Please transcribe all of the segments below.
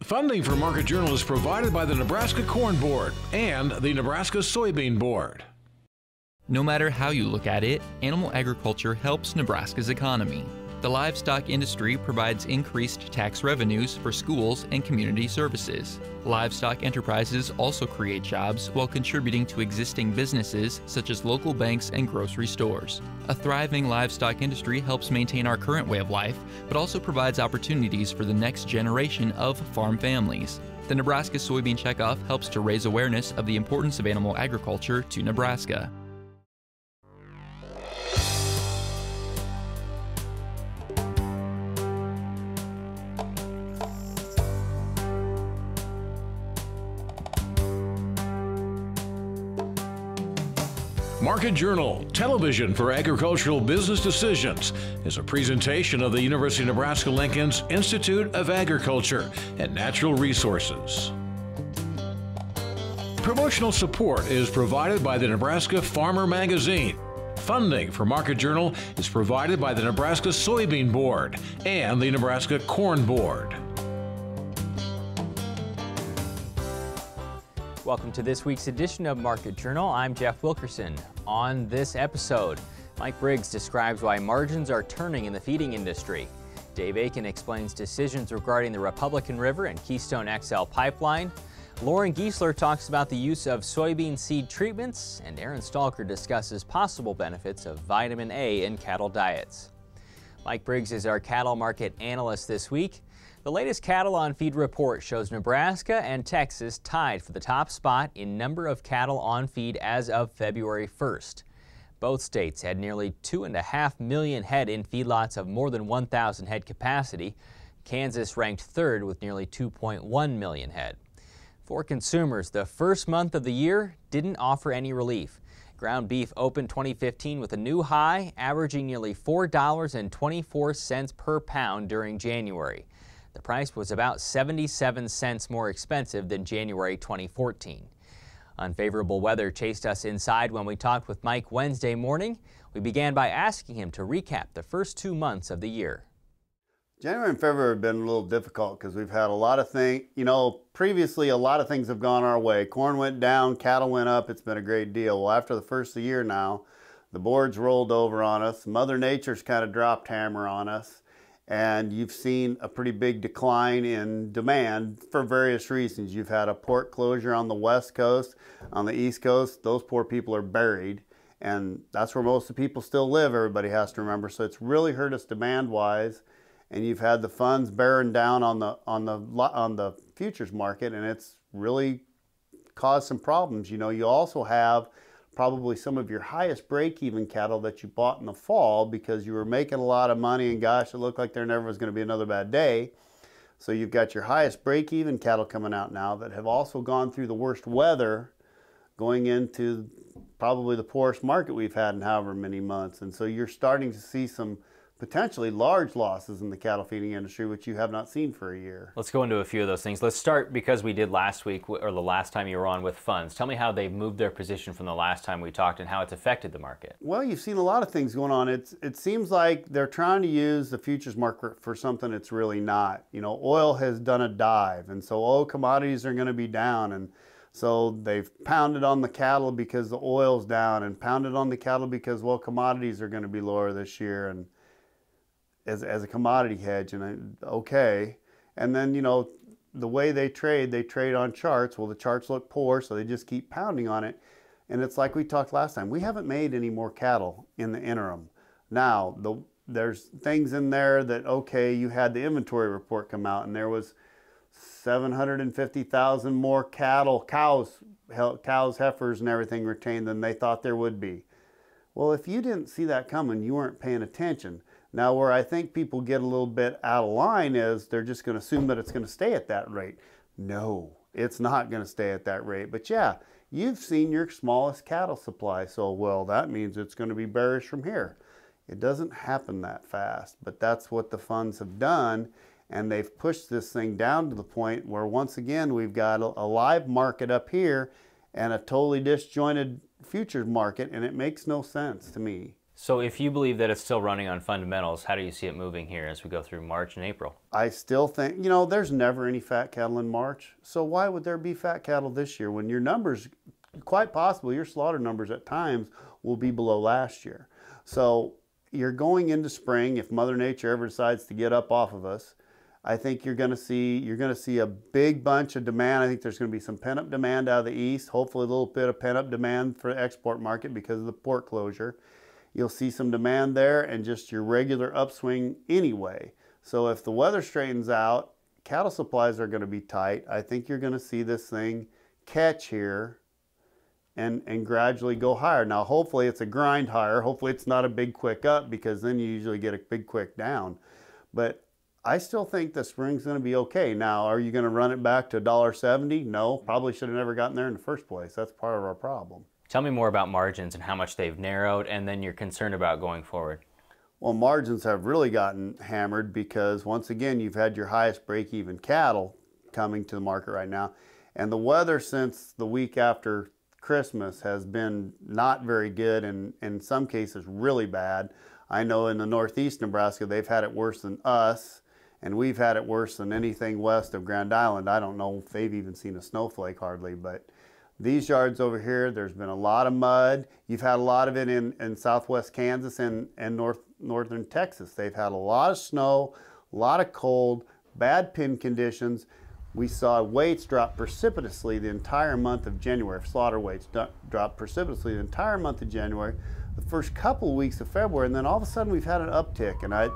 Funding for Market Journal is provided by the Nebraska Corn Board and the Nebraska Soybean Board. No matter how you look at it, animal agriculture helps Nebraska's economy. The livestock industry provides increased tax revenues for schools and community services. Livestock enterprises also create jobs while contributing to existing businesses such as local banks and grocery stores. A thriving livestock industry helps maintain our current way of life, but also provides opportunities for the next generation of farm families. The Nebraska Soybean Checkoff helps to raise awareness of the importance of animal agriculture to Nebraska. Market Journal, Television for Agricultural Business Decisions, is a presentation of the University of Nebraska-Lincoln's Institute of Agriculture and Natural Resources. Promotional support is provided by the Nebraska Farmer Magazine. Funding for Market Journal is provided by the Nebraska Soybean Board and the Nebraska Corn Board. Welcome to this week's edition of Market Journal. I'm Jeff Wilkerson. On this episode, Mike Briggs describes why margins are turning in the feeding industry. Dave Aiken explains decisions regarding the Republican River and Keystone XL Pipeline. Loren Giesler talks about the use of soybean seed treatments, and Aaron Stalker discusses possible benefits of vitamin A in cattle diets. Mike Briggs is our cattle market analyst this week. The latest Cattle on Feed report shows Nebraska and Texas tied for the top spot in number of cattle on feed as of February 1st. Both states had nearly 2.5 million head in feedlots of more than 1,000 head capacity. Kansas ranked third with nearly 2.1 million head. For consumers, the first month of the year didn't offer any relief. Ground beef opened 2015 with a new high, averaging nearly $4.24 per pound during January. The price was about 77 cents more expensive than January 2014. Unfavorable weather chased us inside when we talked with Mike Wednesday morning. We began by asking him to recap the first 2 months of the year. January and February have been a little difficult because we've had a lot of things, previously a lot of things have gone our way. Corn went down, cattle went up, it's been a great deal. Well, after the first of the year now, the board's rolled over on us. Mother Nature's kind of dropped hammer on us. And you've seen a pretty big decline in demand for various reasons. You've had a port closure on the West Coast, on the East Coast. Those poor people are buried, and that's where most of the people still live, everybody has to remember. So it's really hurt us demand-wise, and you've had the funds bearing down on the futures market, and it's really caused some problems. You also have probably some of your highest break-even cattle that you bought in the fall because you were making a lot of money and gosh, it looked like there never was going to be another bad day. So you've got your highest break-even cattle coming out now that have also gone through the worst weather going into probably the poorest market we've had in however many months. And so you're starting to see some potentially large losses in the cattle feeding industry, which you have not seen for a year. Let's go into a few of those things. Let's start, because we did last week, or the last time you were on, with funds. Tell me how they've moved their position from the last time we talked and how it's affected the market. Well, you've seen a lot of things going on. It seems like they're trying to use the futures market for something it's really not. Oil has done a dive, and so oil commodities are going to be down, and so they've pounded on the cattle because the oil's down, and pounded on the cattle because, well, commodities are going to be lower this year, and as a commodity hedge, and okay. And then, the way they trade on charts. Well, the charts look poor, so they just keep pounding on it. And it's like we talked last time, we haven't made any more cattle in the interim. Now, there's things in there that, okay, you had the inventory report come out, and there was 750,000 more cows, heifers, and everything retained than they thought there would be. Well, if you didn't see that coming, you weren't paying attention. Now, where I think people get a little bit out of line is they're just going to assume that it's going to stay at that rate. No, it's not going to stay at that rate. But yeah, you've seen your smallest cattle supply, so well, that means it's going to be bearish from here. It doesn't happen that fast, but that's what the funds have done, and they've pushed this thing down to the point where, once again, we've got a live market up here and a totally disjointed futures market, and it makes no sense to me. So if you believe that it's still running on fundamentals, how do you see it moving here as we go through March and April? I still think, you know, there's never any fat cattle in March. So why would there be fat cattle this year when your numbers, quite possibly your slaughter numbers at times will be below last year. So you're going into spring. If Mother Nature ever decides to get up off of us, I think you're going to see a big bunch of demand. I think there's going to be some pent-up demand out of the east, hopefully a little bit of pent-up demand for the export market because of the port closure. You'll see some demand there and just your regular upswing anyway. So if the weather straightens out, cattle supplies are going to be tight. I think you're going to see this thing catch here and gradually go higher. Now hopefully it's a grind higher. Hopefully it's not a big quick up, because then you usually get a big quick down. But I still think the spring's going to be okay. Now, are you going to run it back to $1.70? No, probably should have never gotten there in the first place. That's part of our problem. Tell me more about margins and how much they've narrowed, and then you're concerned about going forward. Well, margins have really gotten hammered because, once again, you've had your highest break-even cattle coming to the market right now. And the weather since the week after Christmas has been not very good, and in some cases really bad. I know in the northeast Nebraska, they've had it worse than us, and we've had it worse than anything west of Grand Island. I don't know if they've even seen a snowflake hardly, but these yards over here, there's been a lot of mud. You've had a lot of it in southwest Kansas and northern Texas. They've had a lot of snow, a lot of cold, bad pin conditions. We saw weights drop precipitously the entire month of January. Slaughter weights dropped precipitously the entire month of January, the first couple of weeks of February, and then all of a sudden we've had an uptick. And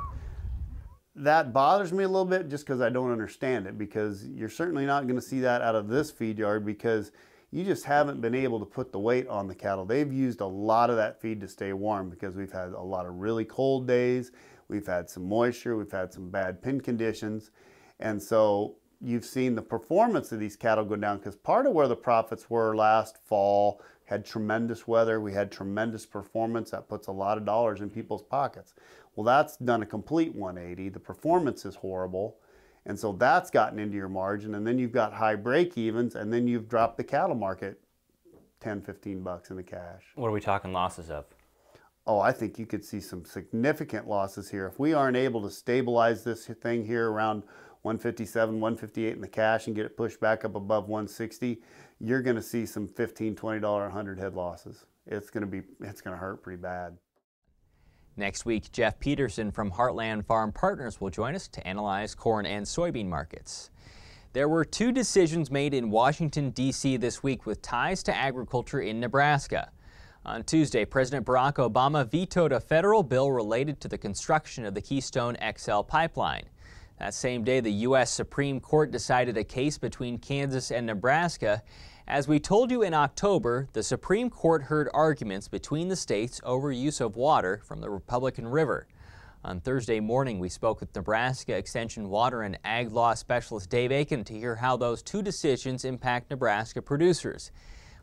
that bothers me a little bit just because I don't understand it, because you're certainly not going to see that out of this feed yard because you just haven't been able to put the weight on the cattle. They've used a lot of that feed to stay warm because we've had a lot of really cold days. We've had some moisture. We've had some bad pin conditions. And so you've seen the performance of these cattle go down, because part of where the profits were last fall, had tremendous weather. We had tremendous performance. That puts a lot of dollars in people's pockets. Well, that's done a complete 180. The performance is horrible. And so that's gotten into your margin, and then you've got high break-evens, and then you've dropped the cattle market 10, 15 bucks in the cash. What are we talking losses of? Oh, I think you could see some significant losses here. If we aren't able to stabilize this thing here around 157, 158 in the cash and get it pushed back up above 160, you're going to see some $15, $20, 100 head losses. It's going to hurt pretty bad. Next week, Jeff Peterson from Heartland Farm Partners will join us to analyze corn and soybean markets. There were two decisions made in Washington, D.C. this week with ties to agriculture in Nebraska. On Tuesday, President Barack Obama vetoed a federal bill related to the construction of the Keystone XL Pipeline. That same day, the U.S. Supreme Court decided a case between Kansas and Nebraska. As we told you in October, the Supreme Court heard arguments between the states over use of water from the Republican River. On Thursday morning, we spoke with Nebraska Extension Water and Ag Law Specialist Dave Aiken to hear how those two decisions impact Nebraska producers.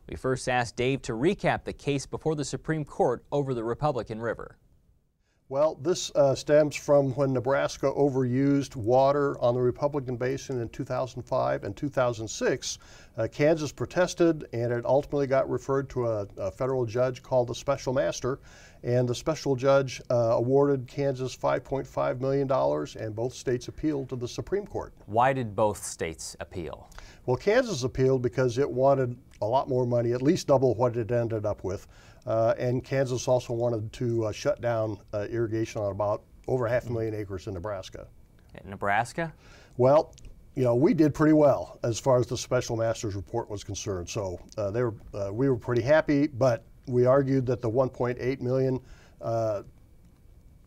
We first asked Dave to recap the case before the Supreme Court over the Republican River. Well, this stems from when Nebraska overused water on the Republican Basin in 2005 and 2006. Kansas protested, and it ultimately got referred to a federal judge called the Special Master, and the special judge awarded Kansas $5.5 million, and both states appealed to the Supreme Court. Why did both states appeal? Well, Kansas appealed because it wanted a lot more money, at least double what it ended up with. And Kansas also wanted to shut down irrigation on about over 500,000 acres in Nebraska. In Nebraska? Well, you know, we did pretty well as far as the Special Master's report was concerned. So we were pretty happy, but we argued that the $1.8 million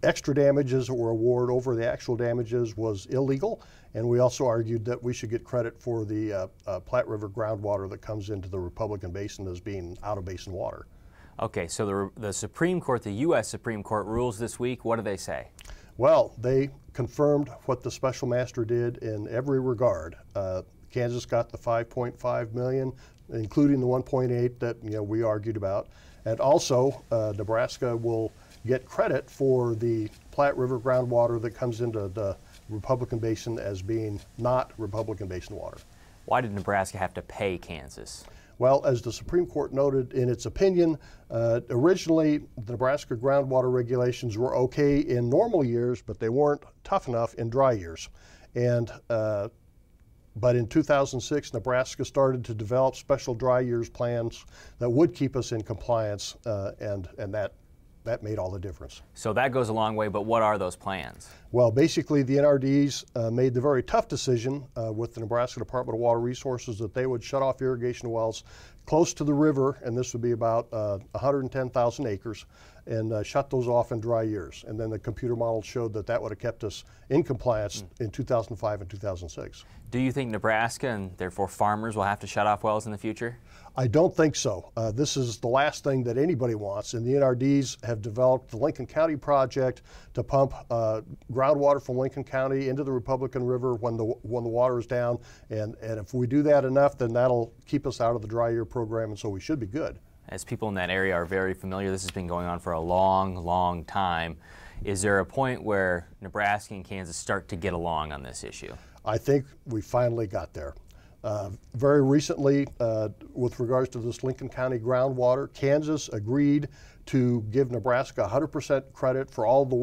extra damages that were awarded over the actual damages was illegal. And we also argued that we should get credit for the Platte River groundwater that comes into the Republican Basin as being out-of-basin water. Okay, so the Supreme Court, the U.S. Supreme Court rules this week. What do they say? Well, they confirmed what the Special Master did in every regard. Kansas got the $5.5 million, including the $1.8 that we argued about, and also Nebraska will get credit for the Platte River groundwater that comes into the Republican Basin as being not Republican Basin water. Why did Nebraska have to pay Kansas? Well, as the Supreme Court noted in its opinion, originally the Nebraska groundwater regulations were okay in normal years, but they weren't tough enough in dry years. And but in 2006, Nebraska started to develop special dry years plans that would keep us in compliance, and that made all the difference. So that goes a long way, but what are those plans? Well, basically the NRDs made the very tough decision with the Nebraska Department of Water Resources that they would shut off irrigation wells close to the river, and this would be about 110,000 acres, and shut those off in dry years. And then the computer model showed that that would have kept us in compliance in 2005 and 2006. Do you think Nebraska and therefore farmers will have to shut off wells in the future? I don't think so. This is the last thing that anybody wants, and the NRDs have developed the Lincoln County project to pump groundwater from Lincoln County into the Republican River when the water is down, and if we do that enough, then that'll keep us out of the dry year program, and so we should be good. As people in that area are very familiar, this has been going on for a long, long time. Is there a point where Nebraska and Kansas start to get along on this issue? I think we finally got there. Very recently, with regards to this Lincoln County groundwater, Kansas agreed to give Nebraska 100% credit for all the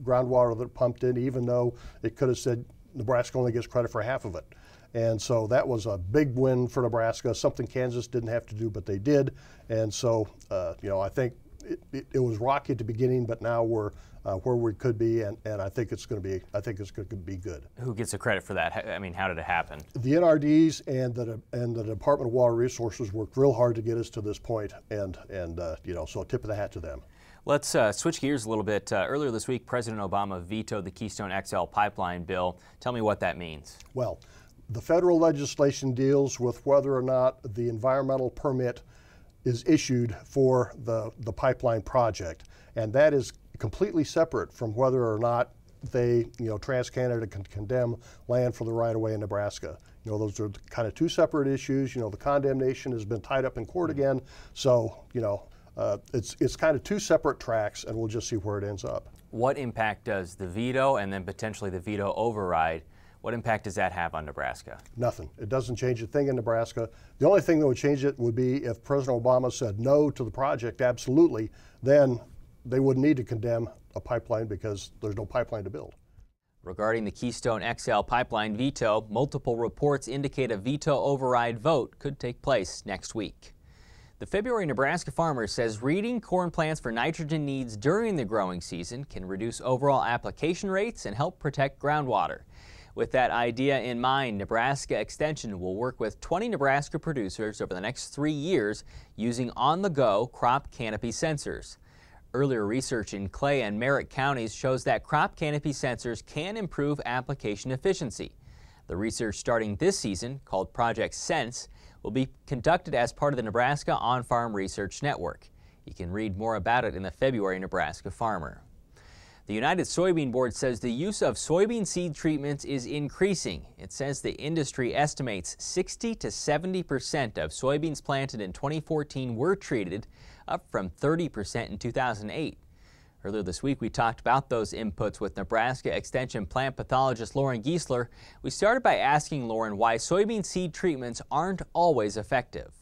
groundwater that it pumped in, even though it could have said Nebraska only gets credit for half of it. And so that was a big win for Nebraska, something Kansas didn't have to do, but they did. And so, I think it was rocky at the beginning, but now we're where we could be, and I think it's going to be good. Who gets the credit for that? I mean, how did it happen? The NRDs and the Department of Water Resources worked real hard to get us to this point, and so a tip of the hat to them. Let's switch gears a little bit. Earlier this week, President Obama vetoed the Keystone XL Pipeline bill. Tell me what that means. Well, the federal legislation deals with whether or not the environmental permit is issued for the pipeline project, and that is completely separate from whether or not they, TransCanada can condemn land for the right-of-way in Nebraska. Those are kind of two separate issues. The condemnation has been tied up in court again, so it's kind of two separate tracks, and we'll just see where it ends up. What impact does the veto and then potentially the veto override, what impact does that have on Nebraska? Nothing. It doesn't change a thing in Nebraska. The only thing that would change it would be if President Obama said no to the project, absolutely, then they wouldn't need to condemn a pipeline because there's no pipeline to build. Regarding the Keystone XL Pipeline veto, multiple reports indicate a veto override vote could take place next week. The February Nebraska farmer says reeding corn plants for nitrogen needs during the growing season can reduce overall application rates and help protect groundwater. With that idea in mind, Nebraska Extension will work with 20 Nebraska producers over the next 3 years using on-the-go crop canopy sensors. Earlier research in Clay and Merritt counties shows that crop canopy sensors can improve application efficiency. The research starting this season, called Project Sense, will be conducted as part of the Nebraska On-Farm Research Network. You can read more about it in the February Nebraska Farmer. The United Soybean Board says the use of soybean seed treatments is increasing. It says the industry estimates 60 to 70% of soybeans planted in 2014 were treated, up from 30% in 2008. Earlier this week, we talked about those inputs with Nebraska Extension plant pathologist Loren Giesler. We started by asking Loren why soybean seed treatments aren't always effective.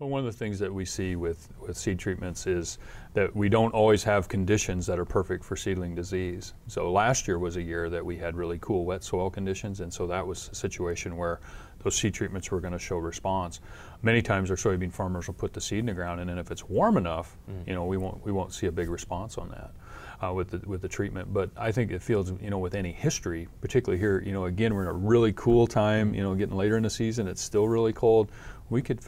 Well, one of the things that we see with seed treatments is that we don't always have conditions that are perfect for seedling disease. So last year was a year that we had really cool wet soil conditions, and so that was a situation where those seed treatments were going to show response. Many times our soybean farmers will put the seed in the ground, and then if it's warm enough, we won't see a big response on that with the treatment. But I think it feels, with any history, particularly here, again, we're in a really cool time, getting later in the season, it's still really cold. We could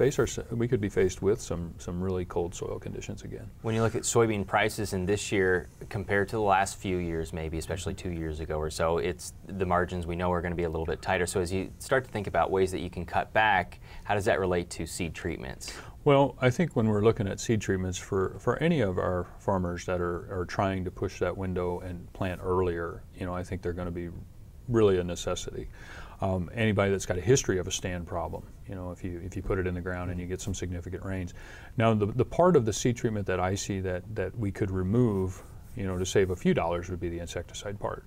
be faced with some really cold soil conditions again. When you look at soybean prices in this year compared to the last few years, maybe especially 2 years ago or so, it's the margins we know are going to be a little bit tighter. So as you start to think about ways that you can cut back, how does that relate to seed treatments? Well, I think when we're looking at seed treatments for any of our farmers that are trying to push that window and plant earlier, I think they're going to be really a necessity. Anybody that's got a history of a stand problem, if you put it in the ground and you get some significant rains. Now, the part of the seed treatment that I see that we could remove, to save a few dollars would be the insecticide part.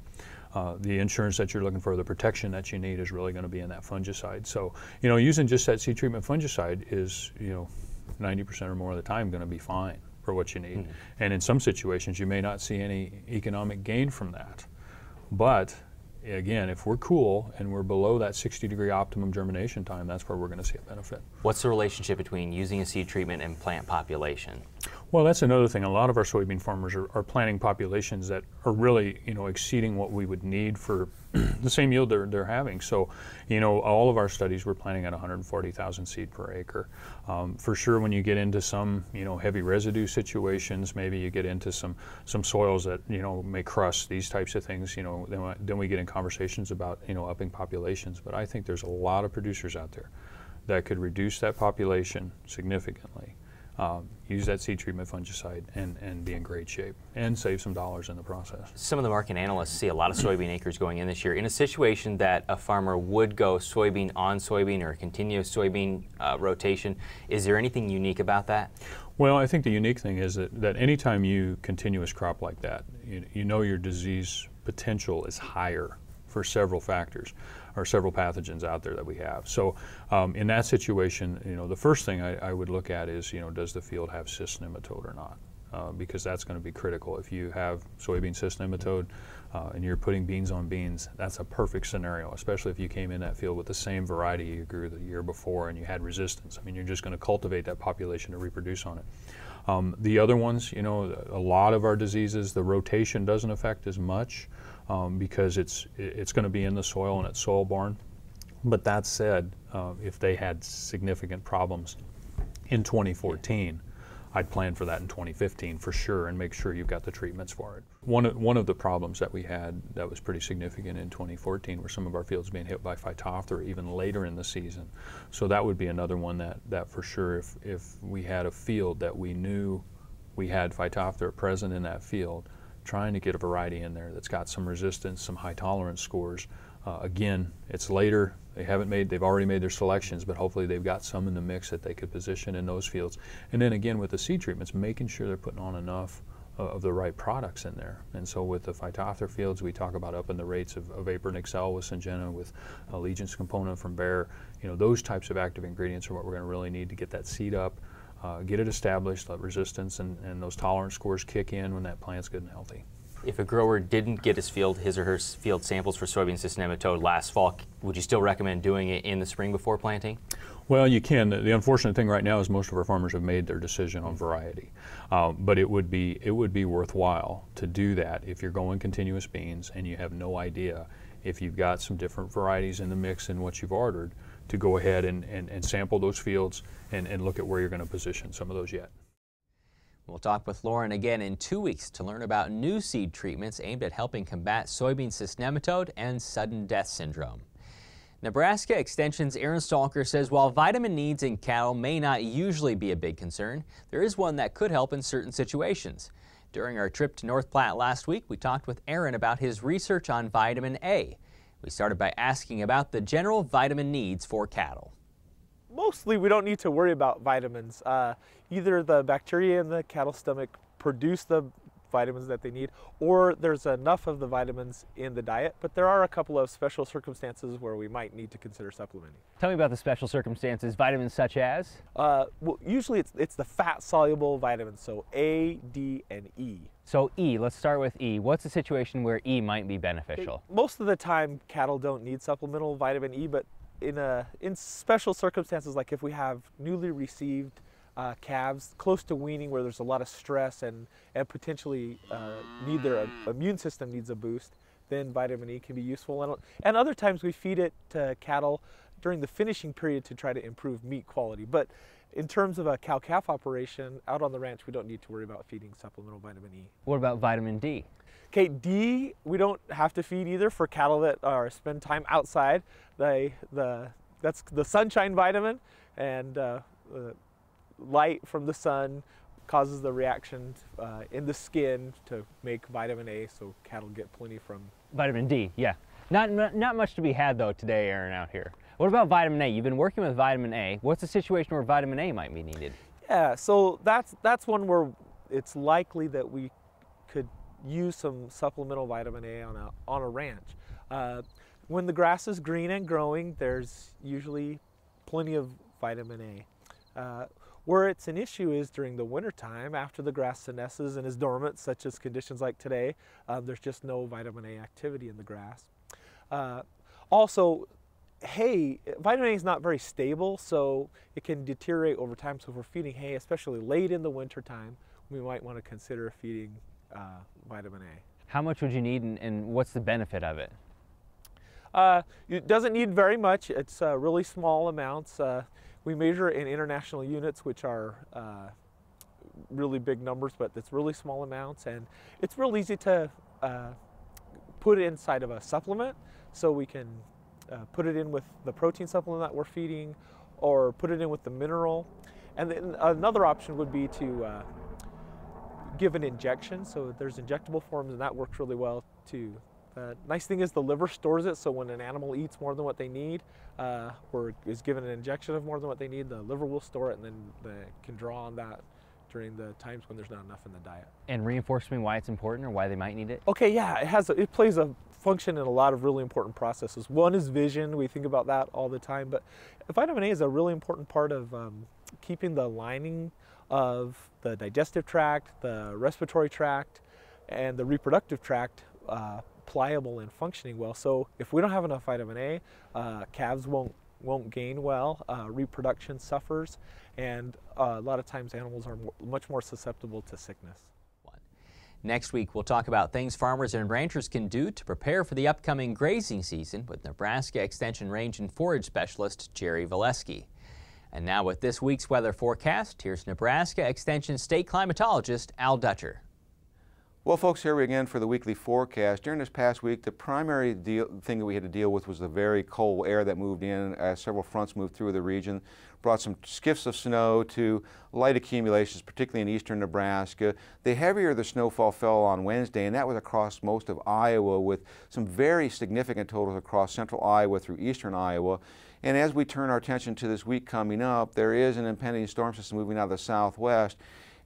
the insurance that you're looking for, the protection that you need is really going to be in that fungicide. So, you know, using just that seed treatment fungicide is, you know, 90% or more of the time going to be fine for what you need. And in some situations, you may not see any economic gain from that. But again, if we're cool and we're below that 60-degree optimum germination time, that's where we're going to see a benefit. What's the relationship between using a seed treatment and plant population? Well, that's another thing. A lot of our soybean farmers are planting populations that are really, you know, exceeding what we would need for the same yield they're having. So, you know, all of our studies we're planting at 140,000 seed per acre. For sure, when you get into some, you know, heavy residue situations, maybe you get into some soils that, you know, may crust, these types of things, you know, then we get in conversations about, you know, upping populations. But I think there's a lot of producers out there that could reduce that population significantly. Use that seed treatment fungicide and be in great shape and save some dollars in the process. Some of the market analysts see a lot of soybean acres going in this year. In a situation that a farmer would go soybean on soybean or a continuous soybean rotation, is there anything unique about that? Well, I think the unique thing is that anytime you continuous crop like that, you know your disease potential is higher for several factors or several pathogens out there that we have. So in that situation, you know, the first thing I would look at is, you know, does the field have cyst nematode or not? Because that's going to be critical. If you have soybean cyst nematode and you're putting beans on beans, that's a perfect scenario, especially if you came in that field with the same variety you grew the year before and you had resistance. I mean, you're just going to cultivate that population to reproduce on it. The other ones, you know, a lot of our diseases, the rotation doesn't affect as much. Because it's going to be in the soil and it's soil-borne. But that said, if they had significant problems in 2014, I'd plan for that in 2015 for sure and make sure you've got the treatments for it. One of the problems that we had that was pretty significant in 2014 were some of our fields being hit by Phytophthora even later in the season. So that would be another one that for sure if we had a field that we knew we had Phytophthora present in that field, trying to get a variety in there that's got some resistance, some high tolerance scores. Again, it's later, they've already made their selections, but hopefully they've got some in the mix that they could position in those fields. And then again, with the seed treatments, making sure they're putting on enough of the right products in there. And so with the Phytophthora fields, we talk about upping the rates of Apron XL with Syngenta, with Legion's component from Bayer. You know, those types of active ingredients are what we're going to really need to get that seed up, get it established, let resistance and those tolerance scores kick in when that plant's good and healthy. If a grower didn't get his or her field samples for soybean cyst nematode last fall, would you still recommend doing it in the spring before planting? Well, you can. The unfortunate thing right now is most of our farmers have made their decision on variety. But it would be worthwhile to do that if you're going continuous beans and you have no idea if you've got some different varieties in the mix in what you've ordered, to go ahead and sample those fields and look at where you're going to position some of those yet. We'll talk with Loren again in 2 weeks to learn about new seed treatments aimed at helping combat soybean cyst nematode and sudden death syndrome. Nebraska Extension's Aaron Stalker says while vitamin needs in cattle may not usually be a big concern, there is one that could help in certain situations. During our trip to North Platte last week, we talked with Aaron about his research on vitamin A. We started by asking about the general vitamin needs for cattle. Mostly we don't need to worry about vitamins. Either the bacteria in the cattle stomach produce the vitamins that they need, or there's enough of the vitamins in the diet, but there are a couple of special circumstances where we might need to consider supplementing. Tell me about the special circumstances, vitamins such as? Well, usually it's the fat-soluble vitamins, so A, D, and E. So E, let's start with E. What's a situation where E might be beneficial? Most of the time cattle don't need supplemental vitamin E, but in special circumstances, like if we have newly received calves close to weaning where there's a lot of stress and potentially their immune system needs a boost, then vitamin E can be useful. And other times we feed it to cattle during the finishing period to try to improve meat quality. But in terms of a cow-calf operation out on the ranch, we don't need to worry about feeding supplemental vitamin E. What about vitamin D? Okay, D, we don't have to feed either for cattle that spend time outside. That's the sunshine vitamin, and light from the sun causes the reaction in the skin to make vitamin A, so cattle get plenty from vitamin D. Yeah, not much to be had though today, Aaron, out here. What about vitamin A? You've been working with vitamin A. What's the situation where vitamin A might be needed? Yeah, so that's one where it's likely that we could use some supplemental vitamin A on a ranch. When the grass is green and growing, there's usually plenty of vitamin A. Where it's an issue is during the wintertime, after the grass senesces and is dormant, such as conditions like today, there's just no vitamin A activity in the grass. Also, hay, vitamin A is not very stable, so it can deteriorate over time. So if we're feeding hay, especially late in the wintertime, we might want to consider feeding vitamin A. How much would you need, and what's the benefit of it? It doesn't need very much. It's really small amounts. We measure in international units, which are really big numbers, but it's really small amounts, and it's real easy to put it inside of a supplement. So we can put it in with the protein supplement that we're feeding, or put it in with the mineral. And then another option would be to give an injection. So there's injectable forms, and that works really well too. The nice thing is the liver stores it, so when an animal eats more than what they need, or is given an injection of more than what they need, the liver will store it, and then they can draw on that during the times when there's not enough in the diet. And reinforce me why it's important or why they might need it? Okay, yeah, it plays a function in a lot of really important processes. One is vision. We think about that all the time, but vitamin A is a really important part of keeping the lining of the digestive tract, the respiratory tract, and the reproductive tract pliable and functioning well. So if we don't have enough vitamin A, calves won't gain well, reproduction suffers, and a lot of times animals are much more susceptible to sickness. Next week, we'll talk about things farmers and ranchers can do to prepare for the upcoming grazing season with Nebraska Extension Range and Forage Specialist Jerry Valesky. And now with this week's weather forecast, here's Nebraska Extension State Climatologist Al Dutcher. Well, folks, here we again for the weekly forecast. During this past week, the primary thing that we had to deal with was the very cold air that moved in as several fronts moved through the region, brought some skiffs of snow to light accumulations, particularly in eastern Nebraska. The heavier the snowfall fell on Wednesday, and that was across most of Iowa, with some very significant totals across central Iowa through eastern Iowa. And as we turn our attention to this week coming up, there is an impending storm system moving out of the southwest.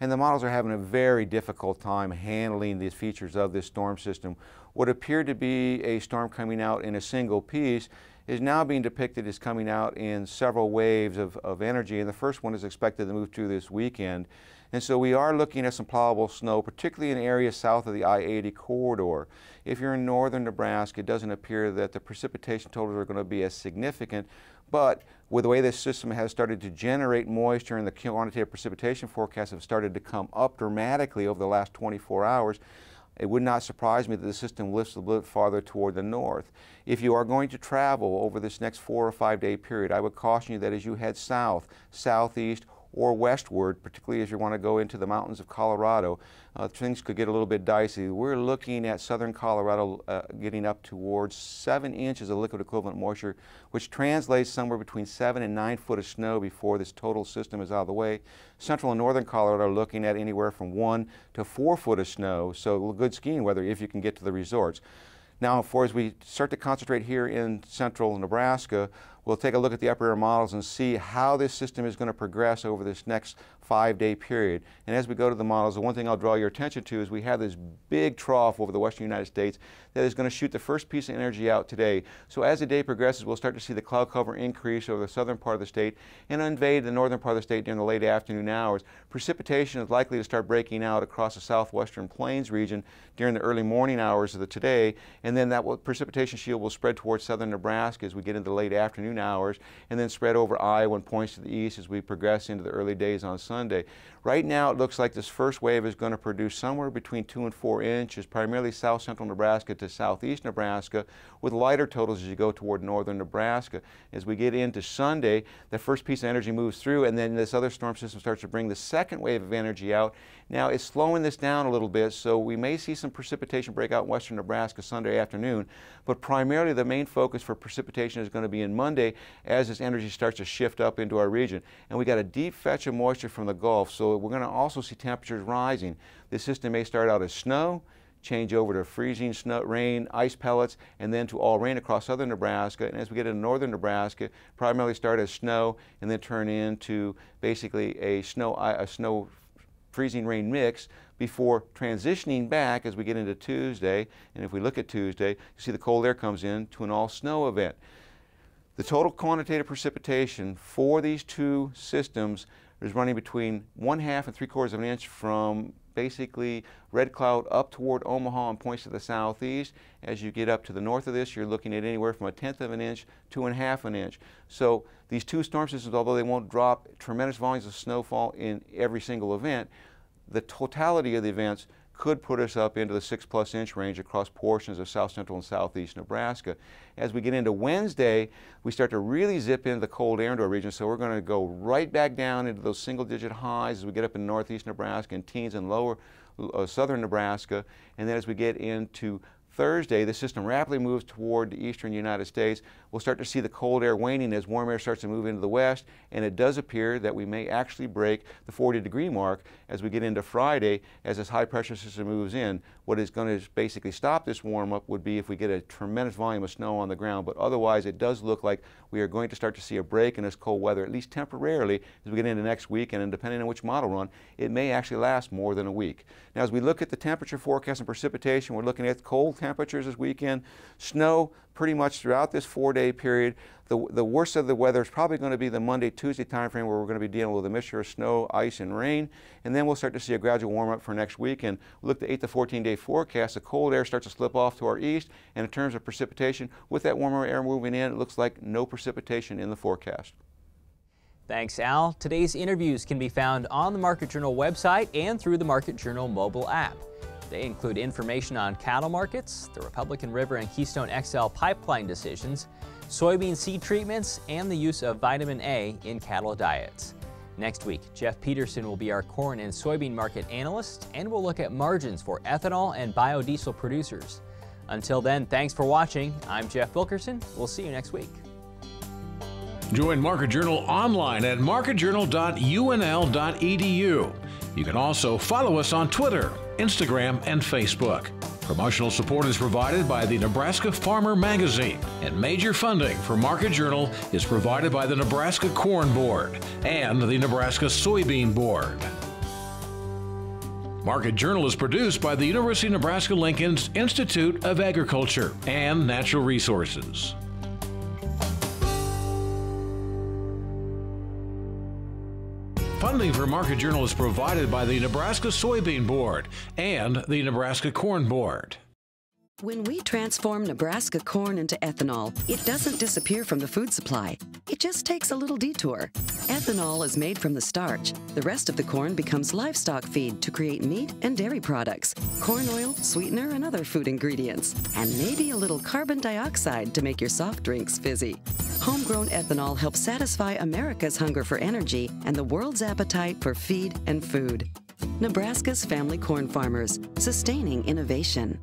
And the models are having a very difficult time handling these features of this storm system. What appeared to be a storm coming out in a single piece is now being depicted as coming out in several waves of energy, and the first one is expected to move through this weekend. And so we are looking at some plowable snow, particularly in areas south of the I-80 corridor. If you're in northern Nebraska, it doesn't appear that the precipitation totals are going to be as significant, but with the way this system has started to generate moisture and the quantitative precipitation forecasts have started to come up dramatically over the last 24 hours, it would not surprise me that the system lifts a little bit farther toward the north. If you are going to travel over this next 4 or 5 day period, I would caution you that as you head south, southeast, or westward, particularly as you want to go into the mountains of Colorado, things could get a little bit dicey. We're looking at southern Colorado getting up towards 7 inches of liquid equivalent moisture, which translates somewhere between 7 and 9 foot of snow before this total system is out of the way. Central and northern Colorado are looking at anywhere from 1 to 4 foot of snow, so good skiing weather if you can get to the resorts. Now, as we start to concentrate here in central Nebraska, we'll take a look at the upper air models and see how this system is going to progress over this next 5-day period. And as we go to the models, the one thing I'll draw your attention to is we have this big trough over the western United States that is going to shoot the first piece of energy out today. So as the day progresses, we'll start to see the cloud cover increase over the southern part of the state and invade the northern part of the state during the late afternoon hours. Precipitation is likely to start breaking out across the southwestern plains region during the early morning hours of the today, and then that precipitation shield will spread towards southern Nebraska as we get into the late afternoon hours, and then spread over Iowa and points to the east as we progress into the early days on Sunday. Right now, it looks like this first wave is going to produce somewhere between 2 and 4 inches, primarily south central Nebraska to southeast Nebraska, with lighter totals as you go toward northern Nebraska. As we get into Sunday, the first piece of energy moves through, and then this other storm system starts to bring the second wave of energy out. Now, it's slowing this down a little bit, so we may see some precipitation break out in western Nebraska Sunday afternoon, but primarily the main focus for precipitation is going to be in Monday as this energy starts to shift up into our region. And we got a deep fetch of moisture from the Gulf, so we're going to also see temperatures rising. This system may start out as snow, change over to freezing snow, rain, ice pellets, and then to all rain across southern Nebraska. And as we get into northern Nebraska, primarily start as snow and then turn into basically a snow freezing rain mix before transitioning back as we get into Tuesday. And if we look at Tuesday, you see the cold air comes in to an all snow event. The total quantitative precipitation for these two systems is running between 1/2 and 3/4 of an inch from basically Red Cloud up toward Omaha and points to the southeast. As you get up to the north of this, you're looking at anywhere from 1/10 of an inch to 1/2 an inch. So these two storm systems, although they won't drop tremendous volumes of snowfall in every single event, the totality of the events could put us up into the 6+ inch range across portions of south central and southeast Nebraska. As we get into Wednesday, we start to really zip into the cold air into our region, so we're going to go right back down into those single-digit highs as we get up in northeast Nebraska and teens in lower southern Nebraska. And then as we get into Thursday, the system rapidly moves toward the eastern United States. We'll start to see the cold air waning as warm air starts to move into the west, and it does appear that we may actually break the 40-degree mark as we get into Friday as this high-pressure system moves in. What is going to basically stop this warm-up would be if we get a tremendous volume of snow on the ground, but otherwise it does look like we are going to start to see a break in this cold weather, at least temporarily, as we get into next week, and depending on which model run, it may actually last more than a week. Now, as we look at the temperature forecast and precipitation, we're looking at cold temperatures this weekend, snow pretty much throughout this 4-day period. The worst of the weather is probably going to be the Monday, Tuesday time frame where we're going to be dealing with a mixture of snow, ice, and rain. And then we'll start to see a gradual warm up for next week. And we'll look at the 8 to 14-day forecast. The cold air starts to slip off to our east. And in terms of precipitation, with that warmer air moving in, it looks like no precipitation in the forecast. Thanks, Al. Today's interviews can be found on the Market Journal website and through the Market Journal mobile app. They include information on cattle markets, the Republican River and Keystone XL Pipeline decisions, soybean seed treatments, and the use of vitamin A in cattle diets. Next week, Jeff Peterson will be our corn and soybean market analyst, and we'll look at margins for ethanol and biodiesel producers. Until then, thanks for watching. I'm Jeff Wilkerson. We'll see you next week. Join Market Journal online at marketjournal.unl.edu. You can also follow us on Twitter, Instagram, and Facebook. Promotional support is provided by the Nebraska Farmer Magazine, and major funding for Market Journal is provided by the Nebraska Corn Board and the Nebraska Soybean Board. Market Journal is produced by the University of Nebraska-Lincoln's Institute of Agriculture and Natural Resources. Funding for Market Journal is provided by the Nebraska Soybean Board and the Nebraska Corn Board. When we transform Nebraska corn into ethanol, it doesn't disappear from the food supply. It just takes a little detour. Ethanol is made from the starch. The rest of the corn becomes livestock feed to create meat and dairy products, corn oil, sweetener, and other food ingredients, and maybe a little carbon dioxide to make your soft drinks fizzy. Homegrown ethanol helps satisfy America's hunger for energy and the world's appetite for feed and food. Nebraska's family corn farmers, sustaining innovation.